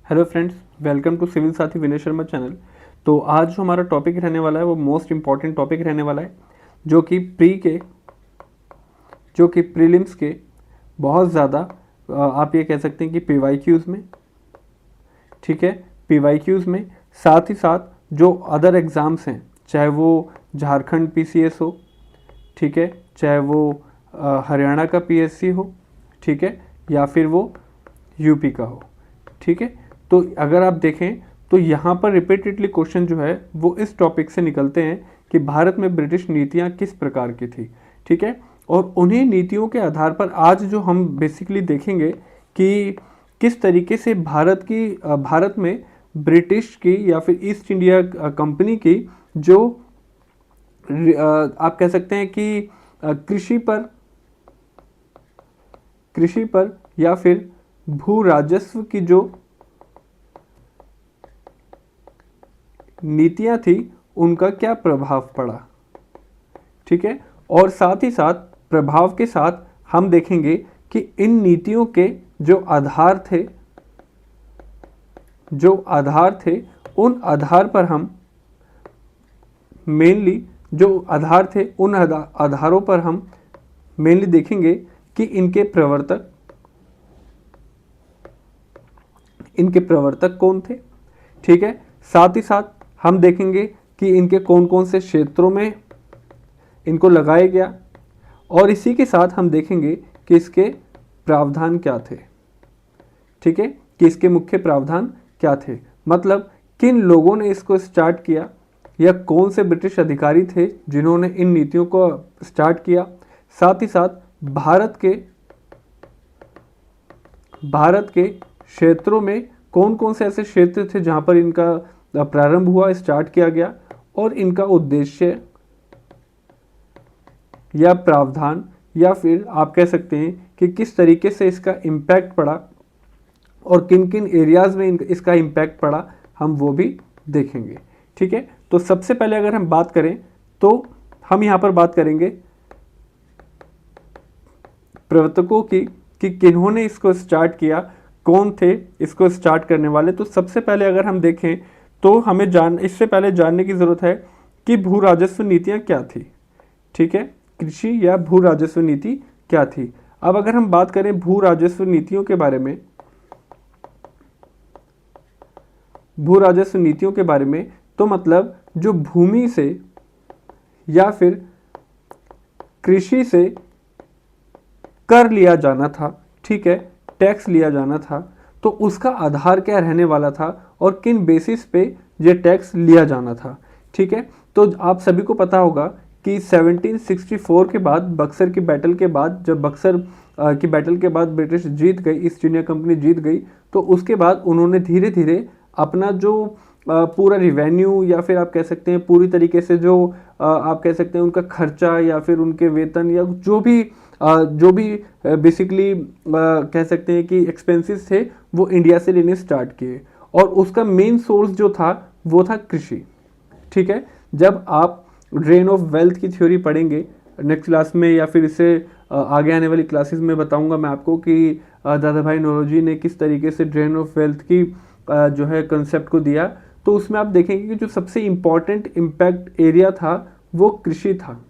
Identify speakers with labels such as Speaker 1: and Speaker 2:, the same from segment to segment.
Speaker 1: Hello friends, welcome to civil Saathi Vinay Sharma channel. तो आज जो हमारा टॉपिक रहने वाला है वो मोस्ट इम्पॉर्टेंट टॉपिक रहने वाला है, जो कि प्रीलिम्स के बहुत ज़्यादा आप ये कह सकते हैं कि पीवाईक्यूज़ में, ठीक है, पीवाईक्यूज़ में, साथ ही साथ जो अदर एग्ज़ाम्स हैं, चाहे वो झारखंड पीसीएस हो, ठीक है, चाहे वो हरियाणा का पीएससी हो, ठीक है, या फिर वो यूपी का हो, ठीक है। तो अगर आप देखें तो यहाँ पर रिपीटेडली क्वेश्चन जो है वो इस टॉपिक से निकलते हैं कि भारत में ब्रिटिश नीतियाँ किस प्रकार की थी, ठीक है। और उन्हीं नीतियों के आधार पर आज जो हम बेसिकली देखेंगे कि किस तरीके से भारत में ब्रिटिश की या फिर ईस्ट इंडिया कंपनी की जो आप कह सकते हैं कि कृषि पर या फिर भू राजस्व की जो नीतियां थी उनका क्या प्रभाव पड़ा, ठीक है। और साथ ही साथ प्रभाव के साथ हम देखेंगे कि इन नीतियों के जो आधार थे उन आधार पर हम मेनली आधारों पर हम मेनली देखेंगे कि इनके प्रवर्तक कौन थे, ठीक है। साथ ही साथ हम देखेंगे कि इनके कौन कौन से क्षेत्रों में इनको लगाया गया, और इसी के साथ हम देखेंगे कि इसके प्रावधान क्या थे, ठीक है, कि इसके मुख्य प्रावधान क्या थे, मतलब किन लोगों ने इसको स्टार्ट किया या कौन से ब्रिटिश अधिकारी थे जिन्होंने इन नीतियों को स्टार्ट किया। साथ ही साथ भारत के क्षेत्रों में कौन कौन से ऐसे क्षेत्र थे जहां पर इनका प्रारंभ हुआ, स्टार्ट किया गया, और इनका उद्देश्य या प्रावधान या फिर आप कह सकते हैं कि किस तरीके से इसका इम्पैक्ट पड़ा और किन किन एरियाज में इसका इम्पैक्ट पड़ा, हम वो भी देखेंगे, ठीक है। तो सबसे पहले अगर हम बात करें तो हम यहाँ पर बात करेंगे प्रवर्तकों की कि किन्होंने इसको स्टार्ट किया, कौन थे इसको स्टार्ट करने वाले। तो सबसे पहले अगर हम देखें तो हमें इससे पहले जानने की ज़रूरत है कि भू राजस्व नीतियाँ क्या थी, ठीक है, कृषि या भू राजस्व नीति क्या थी। अब अगर हम बात करें भू राजस्व नीतियों के बारे में, तो मतलब जो भूमि से या फिर कृषि से कर लिया जाना था, ठीक है, टैक्स लिया जाना था, तो उसका आधार क्या रहने वाला था और किन बेसिस पे ये टैक्स लिया जाना था, ठीक है। तो आप सभी को पता होगा कि 1764 के बाद, बक्सर की बैटल के बाद, जब बक्सर की बैटल के बाद ब्रिटिश जीत गई, ईस्ट इंडिया कंपनी जीत गई, तो उसके बाद उन्होंने धीरे धीरे अपना जो पूरा रिवेन्यू या फिर आप कह सकते हैं पूरी तरीके से जो आप कह सकते हैं उनका खर्चा या फिर उनके वेतन या जो भी बेसिकली कह सकते हैं कि एक्सपेंसेस थे वो इंडिया से लेने स्टार्ट किए, और उसका मेन सोर्स जो था वो था कृषि, ठीक है। जब आप ड्रेन ऑफ वेल्थ की थ्योरी पढ़ेंगे नेक्स्ट क्लास में या फिर इससे आगे आने वाली क्लासेस में बताऊंगा मैं आपको कि दादा भाई नौरोजी ने किस तरीके से ड्रेन ऑफ वेल्थ की जो है कंसेप्ट को दिया, तो उसमें आप देखेंगे कि जो सबसे इम्पॉर्टेंट इम्पैक्ट एरिया था वो कृषि था,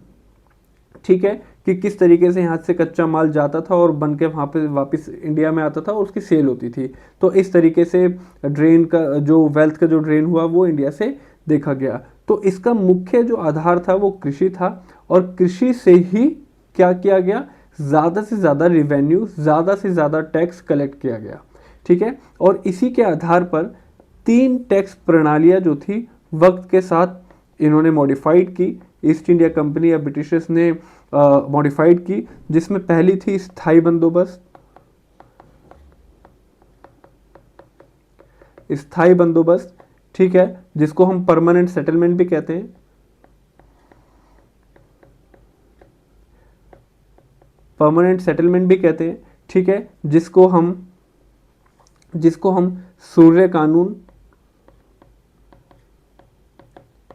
Speaker 1: ठीक है, कि किस तरीके से यहाँ से कच्चा माल जाता था और बन के वहाँ पे वापस इंडिया में आता था और उसकी सेल होती थी। तो इस तरीके से ड्रेन का जो वेल्थ का जो ड्रेन हुआ वो इंडिया से देखा गया। तो इसका मुख्य जो आधार था वो कृषि था, और कृषि से ही क्या किया गया, ज़्यादा से ज़्यादा रिवेन्यू, ज़्यादा से ज़्यादा टैक्स कलेक्ट किया गया, ठीक है। और इसी के आधार पर 3 टैक्स प्रणालियाँ जो थी वक्त के साथ इन्होंने मॉडिफाइड की, ईस्ट इंडिया कंपनी या ब्रिटिशर्स ने मॉडिफाइड की, जिसमें पहली थी स्थाई बंदोबस्त, ठीक है, जिसको हम परमानेंट सेटलमेंट भी कहते हैं। ठीक है, जिसको हम सूर्य कानून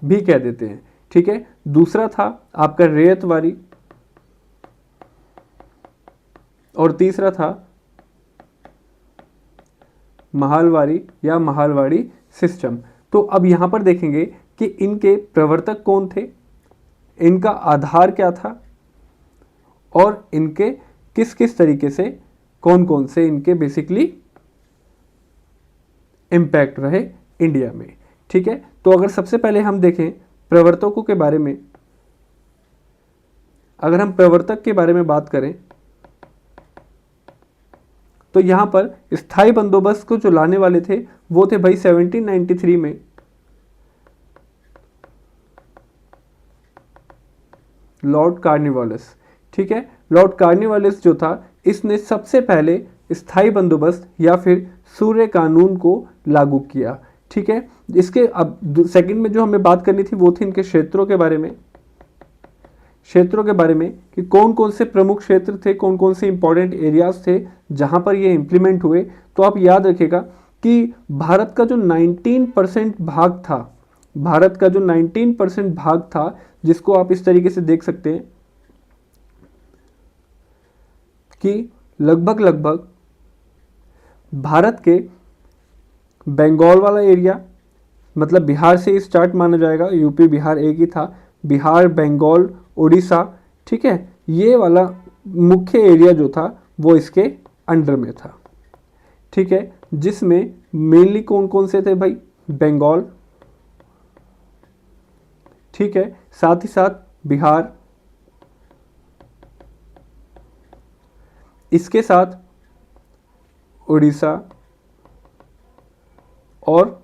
Speaker 1: भी कह देते हैं, ठीक है। दूसरा था आपका रेयतवारी, और तीसरा था महालवाड़ी या महालवाड़ी सिस्टम। तो अब यहाँ पर देखेंगे कि इनके प्रवर्तक कौन थे, इनका आधार क्या था और इनके किस किस तरीके से कौन कौन से इनके बेसिकली इम्पैक्ट रहे इंडिया में। ठीक है, तो अगर सबसे पहले हम देखें प्रवर्तकों के बारे में, अगर हम प्रवर्तक के बारे में बात करें तो यहां पर स्थायी बंदोबस्त को जो लाने वाले थे वो थे भाई 1793 में लॉर्ड कॉर्नवालिस। ठीक है, लॉर्ड कॉर्नवालिस जो था इसने सबसे पहले स्थायी बंदोबस्त या फिर सूर्य कानून को लागू किया। ठीक है, इसके अब सेकंड में जो हमें बात करनी थी वो थी इनके क्षेत्रों के बारे में, क्षेत्रों के बारे में कि कौन कौन से प्रमुख क्षेत्र थे, कौन कौन से इंपॉर्टेंट एरियाज थे जहां पर ये इंप्लीमेंट हुए। तो आप याद रखिएगा कि भारत का जो 19% भाग था, भारत का जो 19% भाग था, जिसको आप इस तरीके से देख सकते हैं कि लगभग भारत के बंगाल वाला एरिया, मतलब बिहार से स्टार्ट माना जाएगा, यूपी बिहार एक ही था, बिहार बंगाल उड़ीसा, ठीक है, ये वाला मुख्य एरिया जो था वो इसके अंडर में था। ठीक है, जिसमें मेनली कौन कौन से थे भाई, बंगाल, ठीक है, साथ ही साथ बिहार, इसके साथ उड़ीसा और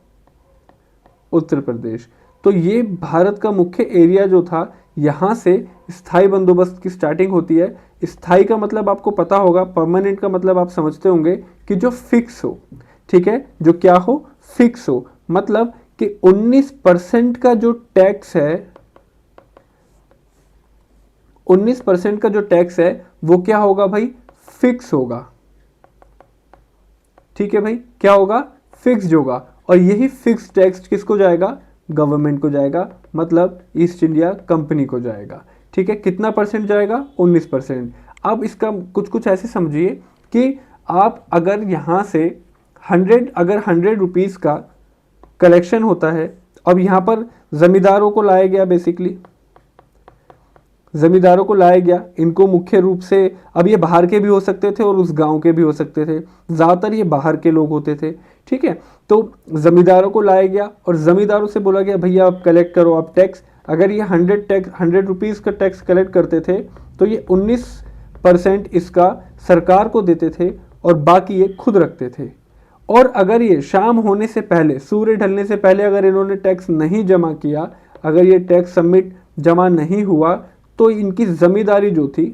Speaker 1: उत्तर प्रदेश। तो ये भारत का मुख्य एरिया जो था, यहाँ से स्थायी बंदोबस्त की स्टार्टिंग होती है। स्थायी का मतलब आपको पता होगा, परमानेंट का मतलब आप समझते होंगे कि जो फिक्स हो। ठीक है, जो क्या हो, फिक्स हो, मतलब कि 19% का जो टैक्स है, 19% का जो टैक्स है वो क्या होगा भाई, फिक्स होगा। ठीक है भाई, क्या होगा, फिक्स्ड होगा। और यही फिक्स टैक्स किसको जाएगा, गवर्नमेंट को जाएगा, मतलब ईस्ट इंडिया कंपनी को जाएगा। ठीक है, कितना परसेंट जाएगा, 19%। अब इसका कुछ कुछ ऐसे समझिए कि आप अगर यहाँ से 100 रुपीज़ का कलेक्शन होता है, अब यहाँ पर ज़मींदारों को लाया गया, बेसिकली ज़मींदारों को लाया गया, इनको मुख्य रूप से, अब ये बाहर के भी हो सकते थे और उस गांव के भी हो सकते थे, ज़्यादातर ये बाहर के लोग होते थे। ठीक है, तो ज़मींदारों को लाया गया और ज़मींदारों से बोला गया भैया आप कलेक्ट करो, आप टैक्स, अगर ये 100 रुपीज़ का टैक्स कलेक्ट करते थे तो ये 19% इसका सरकार को देते थे और बाकी ये खुद रखते थे। और अगर ये शाम होने से पहले, सूर्य ढलने से पहले अगर इन्होंने टैक्स नहीं जमा किया, अगर ये टैक्स सबमिट जमा नहीं हुआ, तो इनकी जमींदारी जो थी,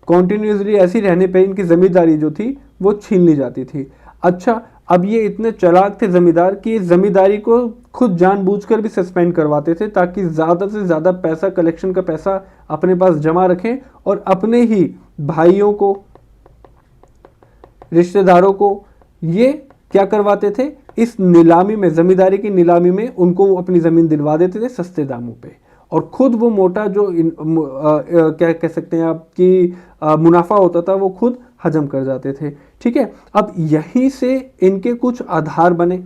Speaker 1: कॉन्टिन्यूसली ऐसी रहने पे इनकी जमींदारी जो थी वो छीन ली जाती थी। अच्छा, अब ये इतने चालाक थे जमींदार कि जमींदारी को खुद जानबूझकर भी सस्पेंड करवाते थे ताकि ज़्यादा से ज़्यादा पैसा, कलेक्शन का पैसा अपने पास जमा रखें और अपने ही भाइयों को, रिश्तेदारों को ये क्या करवाते थे, इस नीलामी में, जमींदारी की नीलामी में उनको अपनी ज़मीन दिलवा देते थे सस्ते दामों पे, और खुद वो मोटा जो क्या कह सकते हैं आपकी मुनाफा होता था वो खुद हजम कर जाते थे। ठीक है, अब यहीं से इनके कुछ आधार बने,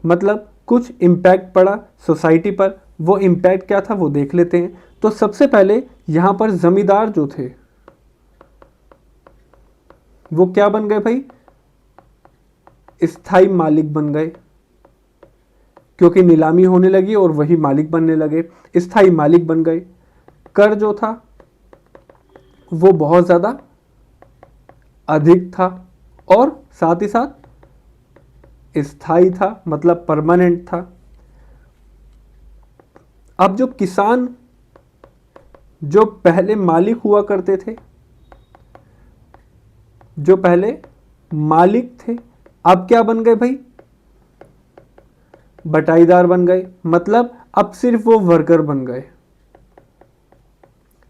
Speaker 1: मतलब कुछ इम्पैक्ट पड़ा सोसाइटी पर। वो इम्पैक्ट क्या था वो देख लेते हैं। तो सबसे पहले यहाँ पर जमींदार जो थे वो क्या बन गए भाई, स्थायी मालिक बन गए, क्योंकि नीलामी होने लगी और वही मालिक बनने लगे, स्थायी मालिक बन गए। कर जो था वो बहुत ज़्यादा अधिक था और साथ ही साथ स्थायी था, मतलब परमानेंट था। अब जो किसान जो पहले मालिक हुआ करते थे, जो पहले मालिक थे, अब क्या बन गए भाई, बटाईदार बन गए, मतलब अब सिर्फ वो वर्कर बन गए।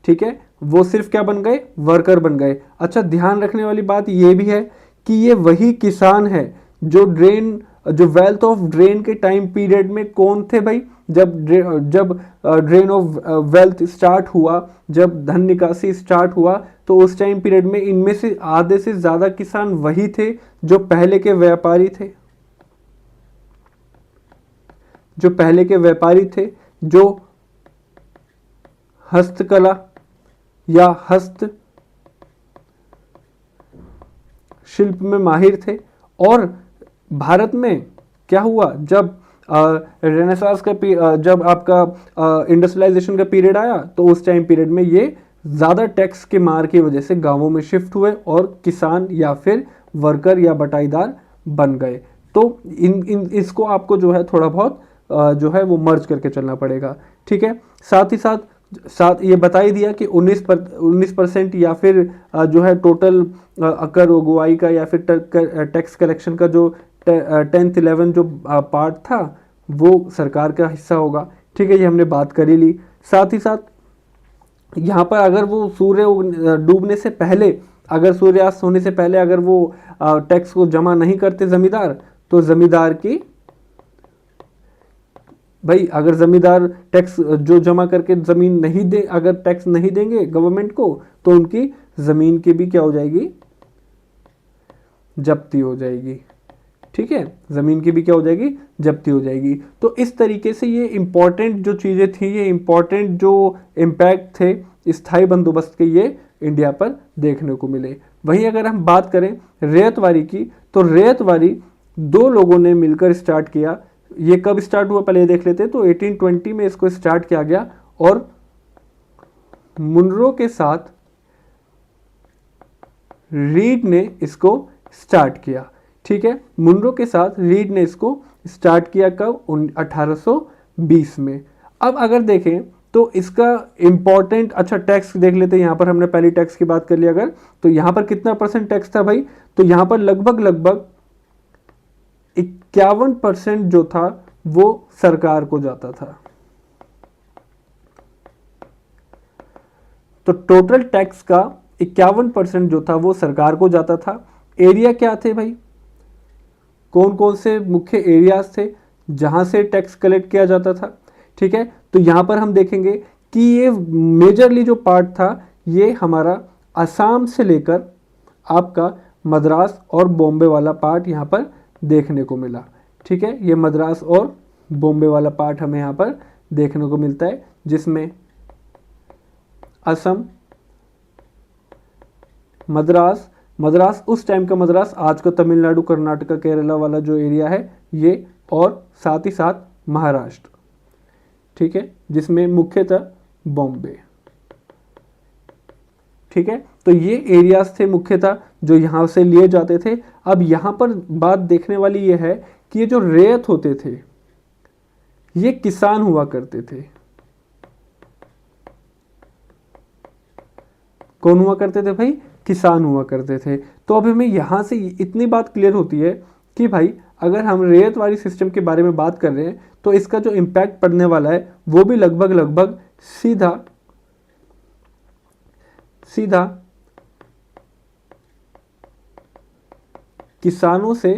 Speaker 1: ठीक है, वो सिर्फ क्या बन गए, वर्कर बन गए। अच्छा, ध्यान रखने वाली बात ये भी है कि ये वही किसान है जो वेल्थ ऑफ ड्रेन के टाइम पीरियड में कौन थे भाई, जब ड्रेन ऑफ वेल्थ स्टार्ट हुआ, जब धन निकासी स्टार्ट हुआ, तो उस टाइम पीरियड में इनमें से आधे से ज़्यादा किसान वही थे जो पहले के व्यापारी थे, जो हस्तकला या हस्त शिल्प में माहिर थे। और भारत में क्या हुआ, जब रेनेसांस का जब आपका इंडस्ट्रियलाइजेशन का पीरियड आया, तो उस टाइम पीरियड में ये ज़्यादा टैक्स के मार की वजह से गांवों में शिफ्ट हुए और किसान या फिर वर्कर या बटाईदार बन गए। तो इसको आपको जो है थोड़ा बहुत जो है वो मर्ज करके चलना पड़ेगा, ठीक है। साथ ही साथ ये बता ही दिया कि 19% या फिर जो है टोटल कर उगवाई का या फिर टैक्स कलेक्शन का जो 10th 11 जो पार्ट था वो सरकार का हिस्सा होगा, ठीक है। ये हमने बात कर ही ली। साथ ही साथ यहाँ पर अगर वो सूर्य डूबने से पहले, अगर सूर्यास्त होने से पहले अगर वो टैक्स को जमा नहीं करते ज़मींदार, तो ज़मींदार की भाई अगर ज़मींदार टैक्स जो जमा करके ज़मीन नहीं दे, अगर टैक्स नहीं देंगे गवर्नमेंट को, तो उनकी ज़मीन की भी क्या हो जाएगी, जब्ती हो जाएगी, ठीक है। ज़मीन की भी क्या हो जाएगी, जब्ती हो जाएगी। तो इस तरीके से ये इम्पॉर्टेंट जो चीज़ें थी, ये इम्पॉर्टेंट जो इम्पैक्ट थे स्थायी बंदोबस्त के, ये इंडिया पर देखने को मिले। वहीं अगर हम बात करें रैयतवारी की, तो रैयतवारी दो लोगों ने मिलकर स्टार्ट किया। ये कब स्टार्ट हुआ पहले देख लेते हैं। तो 1820 में इसको स्टार्ट किया गया और मुनरो के साथ रीड ने इसको स्टार्ट किया, ठीक है। मुनरो के साथ रीड ने इसको स्टार्ट किया कब, 1820 में। अब अगर देखें तो इसका इंपॉर्टेंट, अच्छा टैक्स देख लेते हैं। यहाँ पर हमने पहली टैक्स की बात कर ली अगर, तो यहाँ पर कितना % टैक्स था भाई, तो यहाँ पर लगभग 51% जो था वो सरकार को जाता था। तो टोटल टैक्स का 51% जो था वो सरकार को जाता था। एरिया क्या थे भाई, कौन कौन से मुख्य एरियाज थे जहां से टैक्स कलेक्ट किया जाता था, ठीक है। तो यहां पर हम देखेंगे कि ये मेजरली जो पार्ट था ये हमारा असम से लेकर आपका मद्रास और बॉम्बे वाला पार्ट यहाँ पर देखने को मिला, ठीक है। ये मद्रास और बॉम्बे वाला पार्ट हमें यहाँ पर देखने को मिलता है, जिसमें असम, मद्रास उस टाइम का मद्रास, आज का तमिलनाडु, कर्नाटका, केरला वाला जो एरिया है ये, और साथ ही साथ महाराष्ट्र, ठीक है, जिसमें मुख्यतः बॉम्बे, ठीक है। तो ये एरियाज थे मुख्यतः जो यहाँ से लिए जाते थे। अब यहाँ पर बात देखने वाली ये है कि ये जो रैयत होते थे ये किसान हुआ करते थे। कौन हुआ करते थे भाई, किसान हुआ करते थे। तो अब हमें यहाँ से इतनी बात क्लियर होती है कि भाई अगर हम रैयतवारी सिस्टम के बारे में बात कर रहे हैं तो इसका जो इम्पैक्ट पड़ने वाला है वो भी लगभग सीधा किसानों से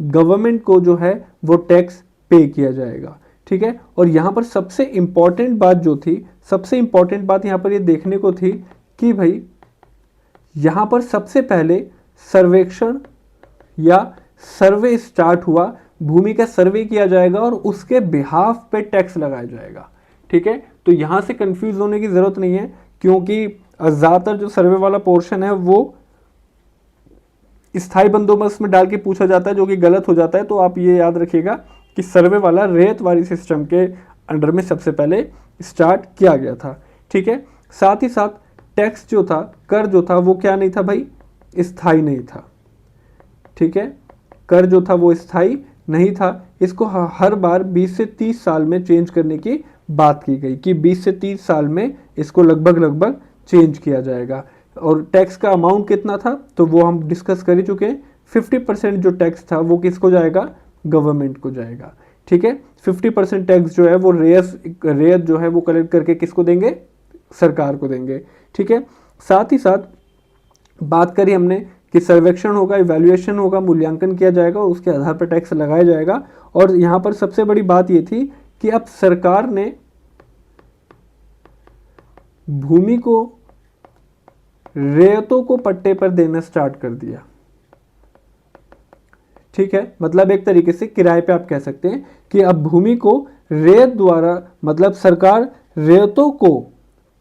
Speaker 1: गवर्नमेंट को जो है वो टैक्स पे किया जाएगा, ठीक है। और यहाँ पर सबसे इंपॉर्टेंट बात जो थी, सबसे इंपॉर्टेंट बात यहाँ पर ये देखने को थी कि भाई यहाँ पर सबसे पहले सर्वेक्षण या सर्वे स्टार्ट हुआ, भूमि का सर्वे किया जाएगा और उसके बिहाफ पे टैक्स लगाया जाएगा, ठीक है। तो यहाँ से कंफ्यूज होने की ज़रूरत नहीं है, क्योंकि ज़्यादातर जो सर्वे वाला पोर्शन है वो स्थायी बंदोबस्त में डाल के पूछा जाता है, जो कि गलत हो जाता है। तो आप ये याद रखिएगा कि सर्वे वाला रैयतवारी सिस्टम के अंडर में सबसे पहले स्टार्ट किया गया था, ठीक है। साथ ही साथ टैक्स जो था, कर जो था वो क्या नहीं था भाई, स्थायी नहीं था, ठीक है। कर जो था वो स्थायी नहीं था। इसको हर बार 20 से 30 साल में चेंज करने की बात की गई कि 20 से 30 साल में इसको लगभग चेंज किया जाएगा। और टैक्स का अमाउंट कितना था तो वो हम डिस्कस कर ही चुके हैं। 50% जो टैक्स था वो किसको जाएगा, गवर्नमेंट को जाएगा, ठीक है। 50% टैक्स जो है वो रेयत जो है वो कलेक्ट करके किसको देंगे, सरकार को देंगे, ठीक है। साथ ही साथ बात करी हमने कि सर्वेक्षण होगा, इवैल्यूएशन होगा, मूल्यांकन किया जाएगा और उसके आधार पर टैक्स लगाया जाएगा। और यहाँ पर सबसे बड़ी बात ये थी कि अब सरकार ने भूमि को रेतों को पट्टे पर देना स्टार्ट कर दिया। ठीक है, मतलब एक तरीके से किराए पे आप कह सकते हैं कि अब भूमि को रेत द्वारा, मतलब सरकार रेतों को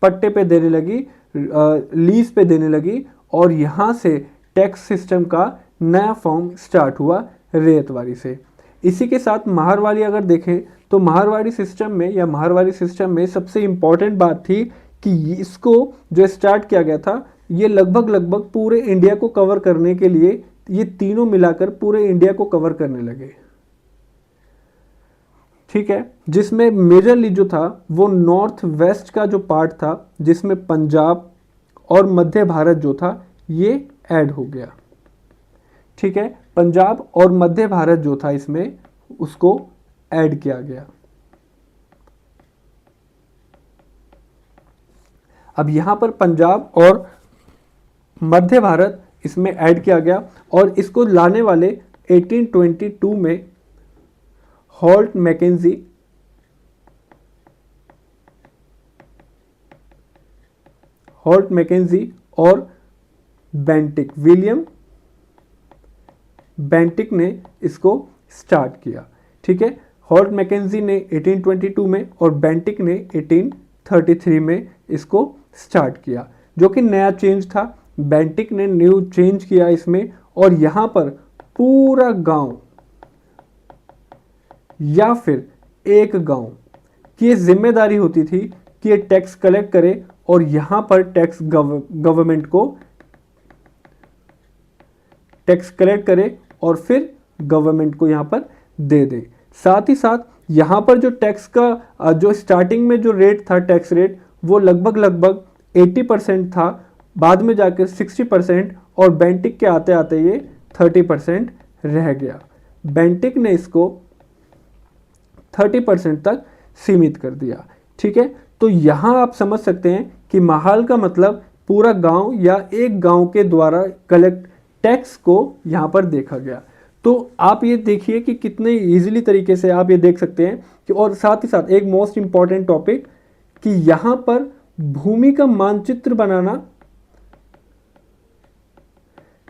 Speaker 1: पट्टे पे देने लगी, लीज पे देने लगी, और यहाँ से टैक्स सिस्टम का नया फॉर्म स्टार्ट हुआ रेतवारी से। इसी के साथ महारवारी अगर देखें तो महारवारी सिस्टम में सबसे इम्पॉर्टेंट बात थी कि इसको जो स्टार्ट किया गया था, ये लगभग पूरे इंडिया को कवर करने के लिए, ये तीनों मिलाकर पूरे इंडिया को कवर करने लगे। ठीक है, जिसमें मेजरली जो था वो नॉर्थ वेस्ट का जो पार्ट था, जिसमें पंजाब और मध्य भारत जो था ये ऐड हो गया। ठीक है, पंजाब और मध्य भारत जो था इसमें उसको ऐड किया गया। अब यहां पर पंजाब और मध्य भारत इसमें ऐड किया गया, और इसको लाने वाले 1822 में हॉल्ट मैकेंजी और विलियम बेंटिक ने इसको स्टार्ट किया। ठीक है, हॉल्ट मैकेंजी ने 1822 में और बेंटिक ने 1833 में इसको स्टार्ट किया, जो कि नया चेंज था। बेंटिक ने न्यू चेंज किया इसमें, और यहाँ पर पूरा गांव या फिर एक गांव की ये जिम्मेदारी होती थी कि ये टैक्स कलेक्ट करे और यहाँ पर टैक्स गवर्नमेंट को टैक्स कलेक्ट करे और फिर गवर्नमेंट को यहाँ पर दे दे। साथ ही साथ यहाँ पर जो टैक्स का जो स्टार्टिंग में जो रेट था, टैक्स रेट, वो लगभग 80% था, बाद में जाकर 60%, और बेंटिक के आते आते ये 30% रह गया। बेंटिक ने इसको 30% तक सीमित कर दिया। ठीक है, तो यहाँ आप समझ सकते हैं कि महाल का मतलब पूरा गांव या एक गांव के द्वारा कलेक्ट टैक्स को यहाँ पर देखा गया। तो आप ये देखिए कि कितने इजीली तरीके से आप ये देख सकते हैं कि, और साथ ही साथ एक मोस्ट इंपॉर्टेंट टॉपिक कि यहाँ पर भूमि का मानचित्र बनाना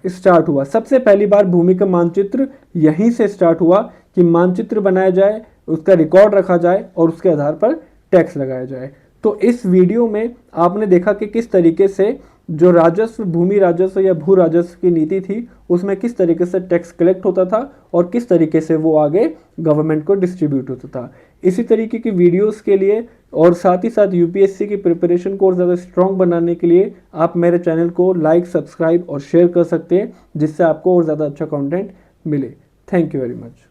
Speaker 1: स्टार्ट हुआ। सबसे पहली बार भूमि का मानचित्र यहीं से स्टार्ट हुआ कि मानचित्र बनाया जाए, उसका रिकॉर्ड रखा जाए और उसके आधार पर टैक्स लगाया जाए। तो इस वीडियो में आपने देखा कि किस तरीके से जो राजस्व, भूमि राजस्व या भू राजस्व की नीति थी, उसमें किस तरीके से टैक्स कलेक्ट होता था और किस तरीके से वो आगे गवर्नमेंट को डिस्ट्रीब्यूट होता था। इसी तरीके की वीडियोस के लिए और साथ ही साथ यूपीएससी की प्रिपरेशन को और ज़्यादा स्ट्रॉन्ग बनाने के लिए आप मेरे चैनल को लाइक, सब्सक्राइब और शेयर कर सकते हैं, जिससे आपको और ज़्यादा अच्छा कंटेंट मिले। Thank you very much.